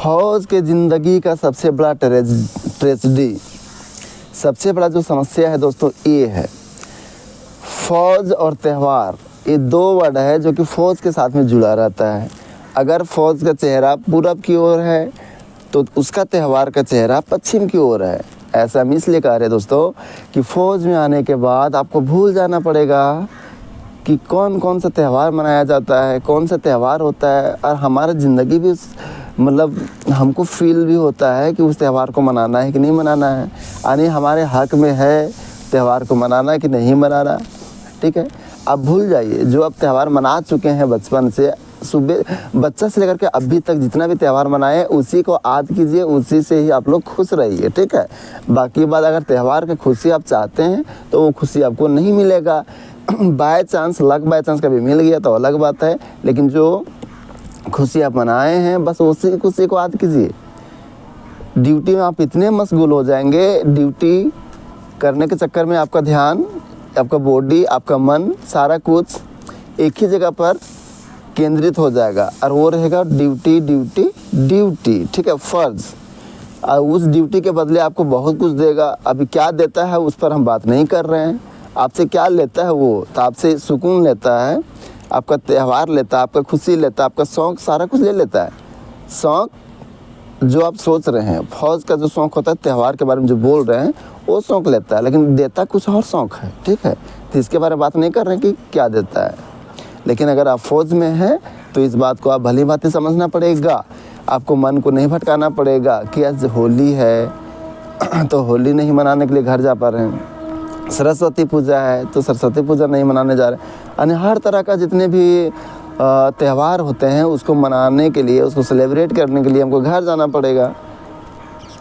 फौज के ज़िंदगी का सबसे बड़ा ट्रेजेडी, सबसे बड़ा जो समस्या है दोस्तों ये है, फौज और त्यौहार, ये दो वर्ड है जो कि फ़ौज के साथ में जुड़ा रहता है। अगर फ़ौज का चेहरा पूरब की ओर है तो उसका त्यौहार का चेहरा पश्चिम की ओर है। ऐसा हम इसलिए कह रहे हैं दोस्तों कि फ़ौज में आने के बाद आपको भूल जाना पड़ेगा कि कौन कौन सा त्यौहार मनाया जाता है, कौन सा त्यौहार होता है, और हमारा ज़िंदगी भी मतलब हमको फील भी होता है कि उस त्यौहार को मनाना है कि नहीं मनाना है, यानी हमारे हक़ में है त्यौहार को मनाना कि नहीं मनाना। ठीक है, आप भूल जाइए जो आप त्यौहार मना चुके हैं बचपन से, सुबह बच्चा से लेकर के अभी तक जितना भी त्यौहार मनाए उसी को याद कीजिए, उसी से ही आप लोग खुश रहिए। ठीक है, बाकी बात अगर त्यौहार की खुशी आप चाहते हैं तो वो खुशी आपको नहीं मिलेगा। By chance, luck by chance कभी मिल गया तो अलग बात है, लेकिन जो खुशी आप मनाए हैं बस उसी खुशी को याद कीजिए। ड्यूटी में आप इतने मशगूल हो जाएंगे, ड्यूटी करने के चक्कर में आपका ध्यान, आपका बॉडी, आपका मन, सारा कुछ एक ही जगह पर केंद्रित हो जाएगा और वो रहेगा ड्यूटी ड्यूटी ड्यूटी। ठीक है, फ़र्ज़। और उस ड्यूटी के बदले आपको बहुत कुछ देगा। अभी क्या देता है उस पर हम बात नहीं कर रहे हैं। आपसे क्या लेता है वो, तो आपसे सुकून लेता है, आपका त्यौहार लेता है, आपका खुशी लेता है, आपका शौक़, सारा कुछ ले लेता है। शौक़ जो आप सोच रहे हैं, फ़ौज का जो शौक़ होता है, त्यौहार के बारे में जो बोल रहे हैं वो शौक़ लेता है, लेकिन देता कुछ और शौक़ है। ठीक है, तो इसके बारे में बात नहीं कर रहे हैं कि क्या देता है। लेकिन अगर आप फ़ौज में हैं तो इस बात को आप भली भांति समझना पड़ेगा। आपको मन को नहीं भटकाना पड़ेगा कि आज होली है तो होली नहीं मनाने के लिए घर जा पा रहे हैं, सरस्वती पूजा है तो सरस्वती पूजा नहीं मनाने जा रहे हैं। यानी हर तरह का जितने भी त्यौहार होते हैं उसको मनाने के लिए, उसको सेलिब्रेट करने के लिए हमको घर जाना पड़ेगा।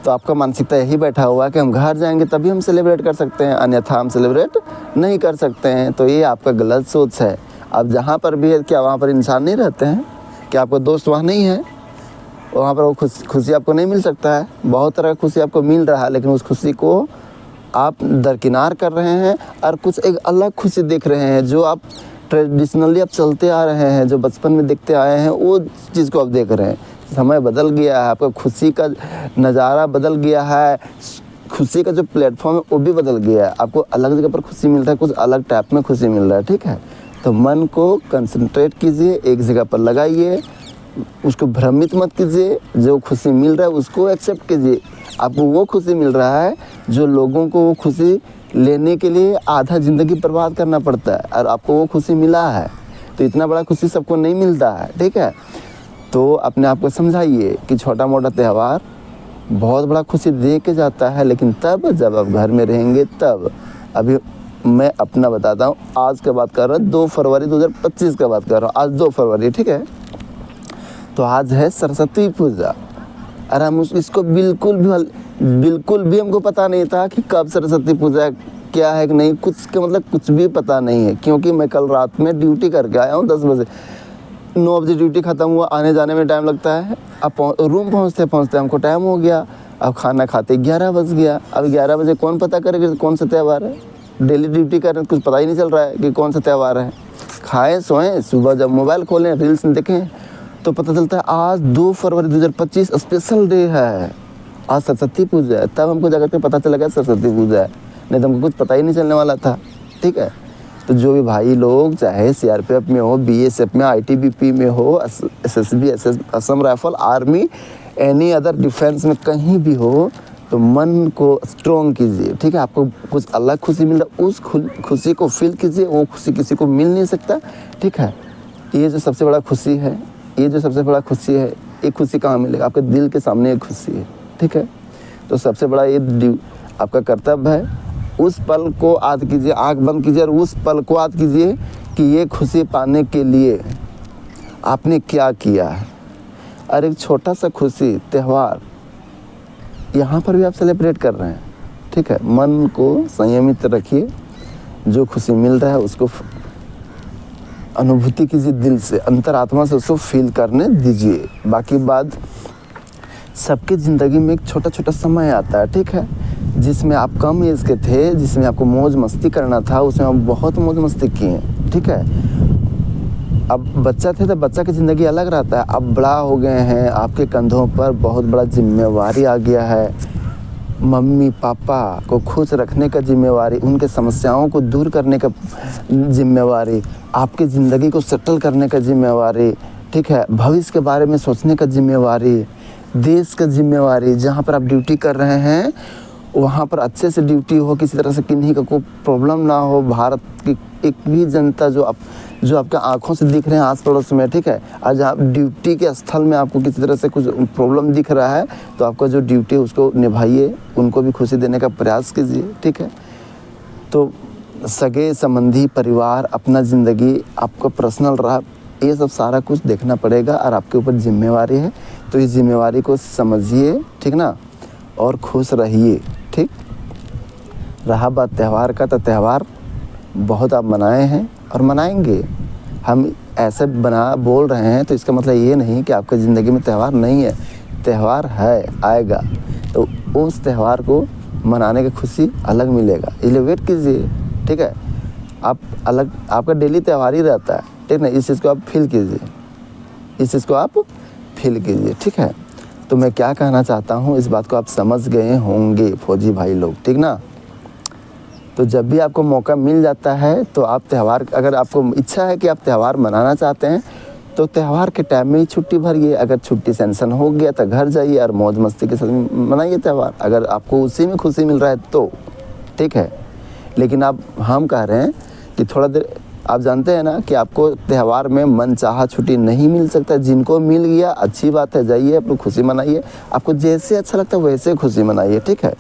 तो आपका मानसिकता यही बैठा हुआ है कि हम घर जाएंगे तभी हम सेलिब्रेट कर सकते हैं, अन्यथा हम सेलिब्रेट नहीं कर सकते हैं। तो ये आपका गलत सोच है। अब जहाँ पर भी है, क्या वहाँ पर इंसान नहीं रहते हैं? क्या आपका दोस्त वहाँ नहीं है? वहाँ पर वो खुशी आपको नहीं मिल सकता है? बहुत तरह की खुशी आपको मिल रहा है, लेकिन उस खुशी को आप दरकिनार कर रहे हैं और कुछ एक अलग खुशी देख रहे हैं जो आप ट्रेडिशनली आप चलते आ रहे हैं, जो बचपन में देखते आए हैं, वो चीज़ को आप देख रहे हैं। समय बदल गया है, आपका खुशी का नज़ारा बदल गया है, खुशी का जो प्लेटफॉर्म है वो भी बदल गया है। आपको अलग जगह पर खुशी मिल रहा है, कुछ अलग टाइप में खुशी मिल रहा है। ठीक है, तो मन को कंसंट्रेट कीजिए, एक जगह पर लगाइए, उसको भ्रमित मत कीजिए। जो खुशी मिल रहा है उसको एक्सेप्ट कीजिए। आपको वो खुशी मिल रहा है जो लोगों को वो खुशी लेने के लिए आधा ज़िंदगी बर्बाद करना पड़ता है, और आपको वो खुशी मिला है। तो इतना बड़ा खुशी सबको नहीं मिलता है। ठीक है, तो अपने आप को समझाइए कि छोटा मोटा त्यौहार बहुत बड़ा खुशी दे के जाता है, लेकिन तब जब आप घर में रहेंगे तब। अभी मैं अपना बताता हूँ, आज का बात कर रहा हूँ, 2 फरवरी 2025 का बात कर रहा हूँ। आज 2 फरवरी, ठीक है, तो आज है सरस्वती पूजा। और हम इसको बिल्कुल भी हमको पता नहीं था कि कब सरस्वती पूजा क्या है कि नहीं, कुछ का मतलब कुछ भी पता नहीं है, क्योंकि मैं कल रात में ड्यूटी करके आया हूँ 10 बजे। 9 बजे ड्यूटी ख़त्म हुआ, आने जाने में टाइम लगता है। अब रूम पहुँचते हमको टाइम हो गया। अब खाना खाते 11 बज गया। अब 11 बजे कौन पता करेगा कौन सा त्यौहार है? डेली ड्यूटी कर रहे हैं, कुछ पता ही नहीं चल रहा है कि कौन सा त्यौहार है। खाएँ सोएं, सुबह जब मोबाइल खोलें, रील्स देखें तो पता चलता है आज 2 फरवरी 2025 स्पेशल डे है, आज सरस्वती पूजा है। तब हमको जाकर के पता चला गया सरस्वती पूजा है, नहीं तो हमको कुछ पता ही नहीं चलने वाला था। ठीक है, तो जो भी भाई लोग चाहे सीआरपीएफ में हो, बीएसएफ में, आईटीबीपी में हो, SSB, Assam rifle, army, any other defence में कहीं भी हो, तो मन को स्ट्रॉन्ग कीजिए। ठीक है, आपको कुछ अलग खुशी मिल रहा है, उस खुशी को फील कीजिए। वो खुशी किसी को मिल नहीं सकता। ठीक है, ये जो सबसे बड़ा खुशी है, ये खुशी कहाँ मिलेगा? आपके दिल के सामने एक खुशी है। ठीक है, तो सबसे बड़ा ये आपका कर्तव्य है, उस पल को याद कीजिए, आँख बंद कीजिए और उस पल को याद कीजिए कि ये खुशी पाने के लिए आपने क्या किया है। और एक छोटा सा खुशी त्यौहार यहाँ पर भी आप सेलिब्रेट कर रहे हैं। ठीक है, मन को संयमित रखिए, जो खुशी मिल रहा है उसको अनुभूति कीजिए, दिल से, अंतरात्मा से उसको फील करने दीजिए। बाकी बात, सबकी ज़िंदगी में एक छोटा छोटा समय आता है, ठीक है, जिसमें आप कम एज के थे, जिसमें आपको मौज मस्ती करना था, उसमें आप बहुत मौज मस्ती किए। ठीक है, अब बच्चा थे तो बच्चा की ज़िंदगी अलग रहता है, अब बड़ा हो गए हैं, आपके कंधों पर बहुत बड़ा जिम्मेवारी आ गया है। मम्मी पापा को खुश रखने का जिम्मेवारी, उनके समस्याओं को दूर करने का जिम्मेवारी, आपकी ज़िंदगी को सेटल करने का जिम्मेवारी, ठीक है, भविष्य के बारे में सोचने का जिम्मेवारी, देश का जिम्मेवारी। जहाँ पर आप ड्यूटी कर रहे हैं वहाँ पर अच्छे से ड्यूटी हो, किसी तरह से किन्हीं का कोई प्रॉब्लम ना हो। भारत की एक भी जनता जो आपके आंखों से दिख रहे हैं आस पड़ोस में, ठीक है, आज आप ड्यूटी के स्थल में आपको किसी तरह से कुछ प्रॉब्लम दिख रहा है तो आपका जो ड्यूटी है उसको निभाइए, उनको भी खुशी देने का प्रयास कीजिए, ठीक है। तो सगे संबंधी, परिवार, अपना ज़िंदगी, आपका पर्सनल रहा, ये सब सारा कुछ देखना पड़ेगा और आपके ऊपर जिम्मेवारी है। तो इस जिम्मेवारी को समझिए, ठीक ना, और खुश रहिए, ठीक। रहा बात त्यौहार का, तो त्यौहार बहुत आप मनाए हैं और मनाएंगे। हम ऐसे बोल रहे हैं तो इसका मतलब ये नहीं कि आपकी ज़िंदगी में त्यौहार नहीं है, त्यौहार है, आएगा। तो उस त्यौहार को मनाने की खुशी अलग मिलेगा, इसलिए वेट कीजिए, ठीक है। आप अलग, आपका डेली त्यौहार ही रहता है, ठीक ना, इस चीज़ को आप फील कीजिए, इस चीज़ को आप फील कीजिए, ठीक है। तो मैं क्या कहना चाहता हूँ इस बात को आप समझ गए होंगे फौजी भाई लोग, ठीक ना। तो जब भी आपको मौका मिल जाता है तो आप त्यौहार, अगर आपको इच्छा है कि आप त्यौहार मनाना चाहते हैं तो त्यौहार के टाइम में ही छुट्टी भरिए। अगर छुट्टी सैंक्शन हो गया तो घर जाइए और मौज मस्ती के साथ मनाइए त्यौहार, अगर आपको उसी में खुशी मिल रहा है तो, ठीक है। लेकिन हम कह रहे हैं कि थोड़ा देर, आप जानते हैं ना कि आपको त्यौहार में मनचाहा छुट्टी नहीं मिल सकता। जिनको मिल गया अच्छी बात है, जाइए अपनी खुशी मनाइए, आपको जैसे अच्छा लगता है वैसे खुशी मनाइए, ठीक है।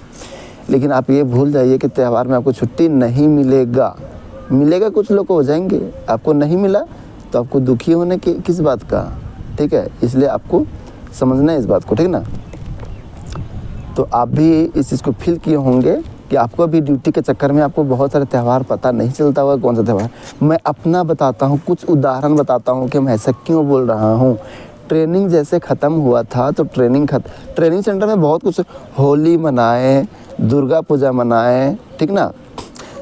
लेकिन आप ये भूल जाइए कि त्यौहार में आपको छुट्टी नहीं मिलेगा। कुछ लोग हो जाएंगे, आपको नहीं मिला तो आपको दुखी होने की किस बात का, ठीक है। इसलिए आपको समझना है इस बात को, ठीक ना। तो आप भी इस चीज़ को फील किए होंगे कि आपको भी ड्यूटी के चक्कर में आपको बहुत सारे त्यौहार पता नहीं चलता होगा कौन सा त्यौहार। मैं अपना बताता हूँ, कुछ उदाहरण बताता हूँ कि मैं ऐसा क्यों बोल रहा हूँ। ट्रेनिंग जैसे ख़त्म हुआ था तो ट्रेनिंग सेंटर में बहुत कुछ, होली मनाए, दुर्गा पूजा मनाए, ठीक ना,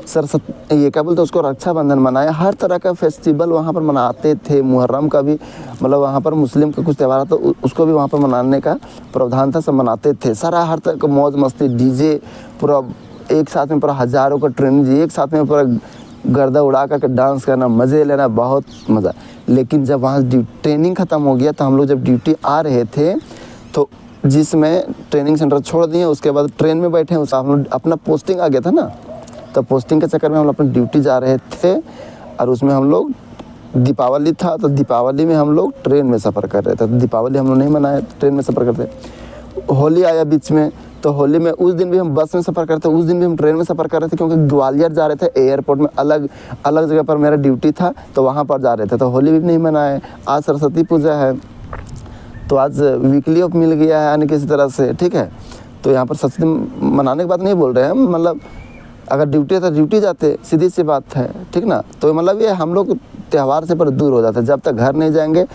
सरस्वती, ये क्या बोलते हैं उसको, रक्षाबंधन मनाए, हर तरह का फेस्टिवल वहाँ पर मनाते थे। मुहर्रम का भी, मतलब वहाँ पर मुस्लिम का कुछ त्यौहार था तो उसको भी वहाँ पर मनाने का प्रावधान था, सब मनाते थे। सारा हर तरह का मौज मस्ती, डीजे पूरा एक साथ में, पूरा हज़ारों का ट्रेनिंग एक साथ में पूरा गर्दा उड़ा कर डांस करना, मज़े लेना, बहुत मज़ा। लेकिन जब वहाँ ट्रेनिंग ख़त्म हो गया तो हम लोग जब ड्यूटी आ रहे थे तो जिसमें ट्रेनिंग सेंटर छोड़ दिए, उसके बाद ट्रेन में बैठे, उस हम लोग अपना पोस्टिंग आ गया था ना, तो पोस्टिंग के चक्कर में हम लोग अपनी ड्यूटी जा रहे थे और उसमें हम लोग, दीपावली था तो दीपावली में हम लोग ट्रेन में सफ़र कर रहे थे। तो दीपावली हम लोग नहीं मनाए, ट्रेन में सफ़र करते। होली आया बीच में तो होली में उस दिन भी हम बस में सफ़र करते, उस दिन भी हम ट्रेन में सफ़र कर रहे थे क्योंकि ग्वालियर जा रहे थे। एयरपोर्ट में अलग अलग जगह पर मेरा ड्यूटी था तो वहाँ पर जा रहे थे, तो होली भी नहीं मनाए। आज सरस्वती पूजा है तो आज वीकली ऑफ मिल गया है, यानी किसी तरह से, ठीक है। तो यहाँ पर सरस्वती मनाने की बात नहीं बोल रहे हैं, मतलब अगर ड्यूटी है तो ड्यूटी जाते, सीधी सी बात है, ठीक ना। तो मतलब ये हम लोग त्यौहार से पर दूर हो जाते जब तक घर नहीं जाएंगे।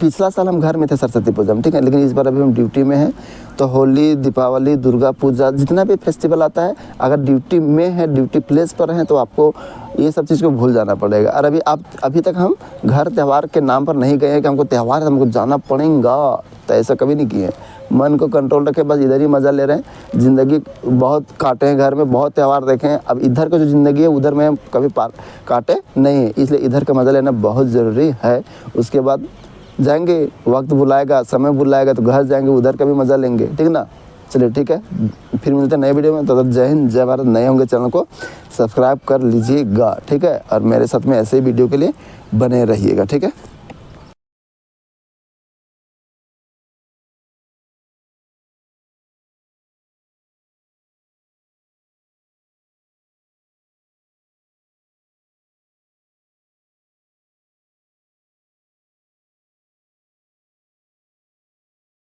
पिछला साल हम घर में थे सरस्वती पूजा में, ठीक है, लेकिन इस बार अभी हम ड्यूटी में हैं। तो होली, दीपावली, दुर्गा पूजा, जितना भी फेस्टिवल आता है, अगर ड्यूटी में है, ड्यूटी प्लेस पर हैं तो आपको ये सब चीज़ को भूल जाना पड़ेगा। और अभी तक हम घर त्यौहार के नाम पर नहीं गए हैं कि हमको त्यौहार है हमको जाना पड़ेगा, तो ऐसा कभी नहीं किए। मन को कंट्रोल रखे, बस इधर ही मज़ा ले रहे हैं। ज़िंदगी बहुत काटे हैं, घर में बहुत त्यौहार देखे हैं, अब इधर का जो ज़िंदगी है उधर में कभी काटे नहीं है, इसलिए इधर का मज़ा लेना बहुत ज़रूरी है। उसके बाद जाएंगे, वक्त बुलाएगा, समय बुलाएगा तो घर जाएंगे, उधर का भी मज़ा लेंगे, ठीक ना। चलिए ठीक है, फिर मिलते हैं नए वीडियो में। तो जय हिंद, जय भारत। नए होंगे चैनल को सब्सक्राइब कर लीजिएगा, ठीक है, और मेरे साथ में ऐसे ही वीडियो के लिए बने रहिएगा, ठीक है।